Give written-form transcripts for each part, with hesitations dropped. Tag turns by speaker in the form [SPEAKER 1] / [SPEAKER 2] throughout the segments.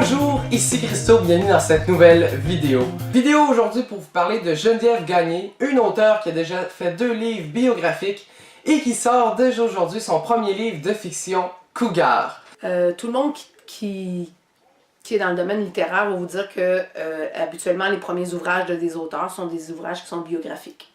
[SPEAKER 1] Bonjour, ici Christo, bienvenue dans cette nouvelle vidéo. Vidéo aujourd'hui pour vous parler de Geneviève Gagné, une auteure qui a déjà fait 2 livres biographiques et qui sort déjà aujourd'hui son premier livre de fiction, Cougar.
[SPEAKER 2] Tout le monde qui est dans le domaine littéraire va vous dire que habituellement les premiers ouvrages des auteurs sont des ouvrages qui sont biographiques.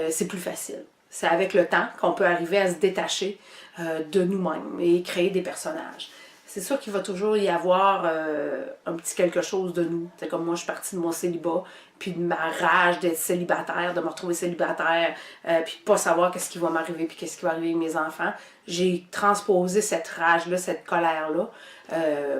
[SPEAKER 2] C'est plus facile. C'est avec le temps qu'on peut arriver à se détacher de nous-mêmes et créer des personnages. C'est sûr qu'il va toujours y avoir un petit quelque chose de nous. C'est comme moi, je suis partie de mon célibat, puis de ma rage d'être célibataire, de me retrouver célibataire, puis de pas savoir qu'est-ce qui va m'arriver, puis qu'est-ce qui va arriver avec mes enfants. J'ai transposé cette rage-là, cette colère-là,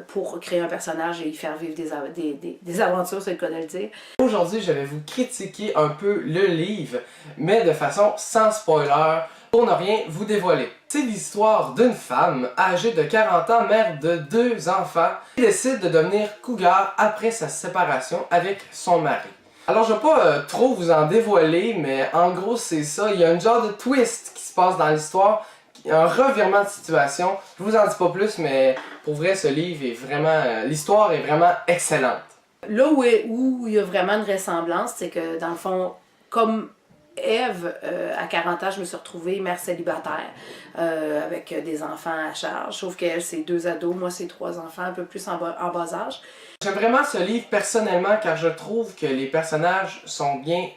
[SPEAKER 2] pour créer un personnage et y faire vivre des aventures, c'est le cas de le dire.
[SPEAKER 1] Aujourd'hui, je vais vous critiquer un peu le livre, mais de façon sans spoiler, pour ne rien vous dévoiler. C'est l'histoire d'une femme âgée de 40 ans, mère de 2 enfants, qui décide de devenir cougar après sa séparation avec son mari. Alors je vais pas trop vous en dévoiler, mais en gros c'est ça, il y a un genre de twist qui se passe dans l'histoire, un revirement de situation. Je vous en dis pas plus, mais pour vrai ce livre est vraiment, l'histoire est vraiment excellente.
[SPEAKER 2] Là où il y a vraiment une ressemblance, c'est que dans le fond, comme Ève, à 40 ans, je me suis retrouvée mère célibataire avec des enfants à charge. Sauf qu'elle, c'est 2 ados, moi, c'est 3 enfants, un peu plus en bas âge.
[SPEAKER 1] J'aime vraiment ce livre personnellement car je trouve que les personnages sont bien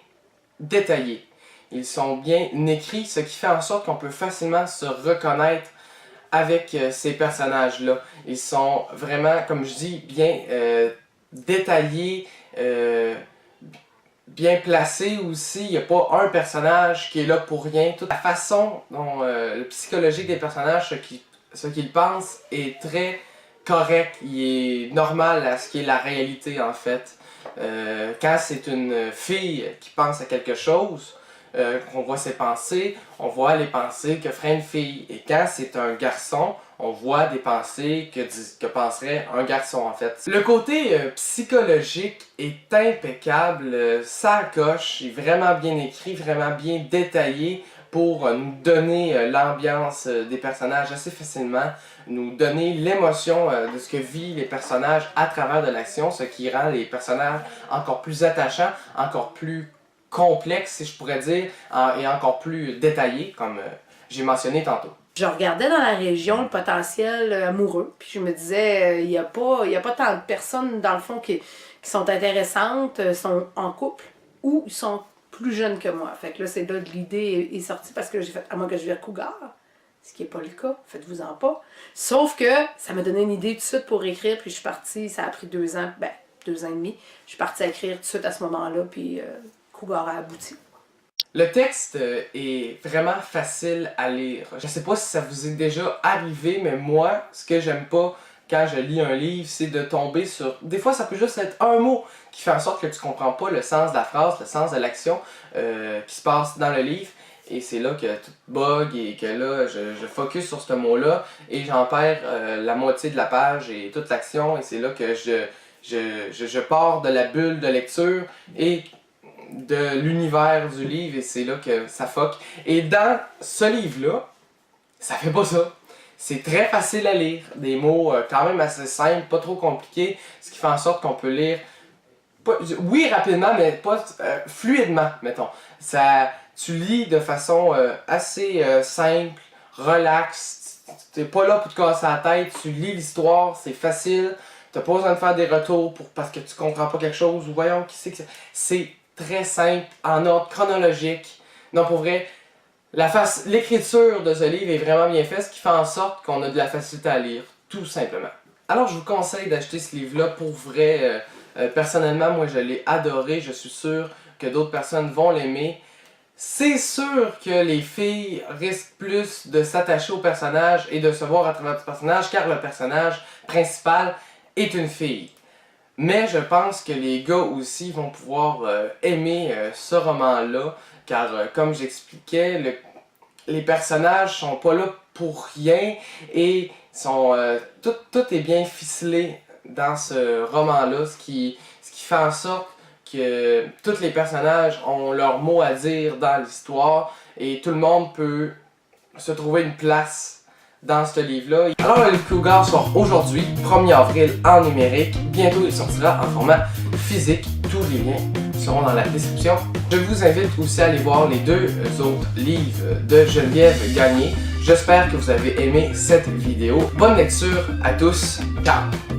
[SPEAKER 1] détaillés. Ils sont bien écrits, ce qui fait en sorte qu'on peut facilement se reconnaître avec ces personnages-là. Ils sont vraiment, comme je dis, bien détaillés, bien placé aussi. Il n'y a pas un personnage qui est là pour rien. Toute la façon dont le psychologique des personnages, ce qu'ils pensent, est très correct. Il est normal à ce qui est la réalité en fait. Quand c'est une fille qui pense à quelque chose, qu'on voit ses pensées, on voit les pensées que ferait une fille. Et quand c'est un garçon, on voit des pensées que penserait un garçon en fait. Le côté psychologique est impeccable, ça coche, est vraiment bien écrit, vraiment bien détaillé pour nous donner l'ambiance des personnages assez facilement, nous donner l'émotion de ce que vivent les personnages à travers de l'action, ce qui rend les personnages encore plus attachants, encore plus complexe, si je pourrais dire, et encore plus détaillé, comme j'ai mentionné tantôt.
[SPEAKER 2] Je regardais dans la région le potentiel amoureux, puis je me disais, il n'y a pas tant de personnes, dans le fond, qui sont intéressantes, sont en couple, ou sont plus jeunes que moi. Fait que là, c'est là que l'idée est sortie, parce que j'ai fait, à moins que je vire cougar, ce qui n'est pas le cas, faites-vous-en pas. Sauf que ça m'a donné une idée tout de suite pour écrire, puis je suis partie, ça a pris 2 ans, 2 ans et demi, je suis partie à écrire tout de suite à ce moment-là, puis Cougar a abouti.
[SPEAKER 1] Le texte est vraiment facile à lire. Je sais pas si ça vous est déjà arrivé, mais moi, ce que j'aime pas quand je lis un livre, c'est de tomber sur... Des fois, ça peut juste être un mot qui fait en sorte que tu comprends pas le sens de la phrase, le sens de l'action qui se passe dans le livre. Et c'est là que tout bug et que là, je focus sur ce mot-là et j'en perds la moitié de la page et toute l'action. Et c'est là que je pars de la bulle de lecture et de l'univers du livre et c'est là que ça fuck. Et dans ce livre-là, ça fait pas ça. C'est très facile à lire, des mots quand même assez simples, pas trop compliqués, ce qui fait en sorte qu'on peut lire, oui rapidement, mais pas fluidement, mettons. Tu lis de façon assez simple, relax, t'es pas là pour te casser la tête, tu lis l'histoire, c'est facile, t'as pas besoin de faire des retours parce que tu comprends pas quelque chose, ou voyons qui c'est que c'est très simple, en ordre chronologique. Non, pour vrai, l'écriture de ce livre est vraiment bien faite, ce qui fait en sorte qu'on a de la facilité à lire, tout simplement. Alors, je vous conseille d'acheter ce livre-là pour vrai. Personnellement, moi, je l'ai adoré. Je suis sûr que d'autres personnes vont l'aimer. C'est sûr que les filles risquent plus de s'attacher au personnage et de se voir à travers le personnage, car le personnage principal est une fille. Mais je pense que les gars aussi vont pouvoir aimer ce roman-là, car comme j'expliquais, les personnages sont pas là pour rien et tout est bien ficelé dans ce roman-là, ce qui fait en sorte que tous les personnages ont leur mot à dire dans l'histoire et tout le monde peut se trouver une place dans ce livre-là. Alors, le livre Cougar sort aujourd'hui, 1er avril, en numérique. Bientôt, il sortira en format physique. Tous les liens seront dans la description. Je vous invite aussi à aller voir les deux autres livres de Geneviève Gagné. J'espère que vous avez aimé cette vidéo. Bonne lecture à tous. Ciao!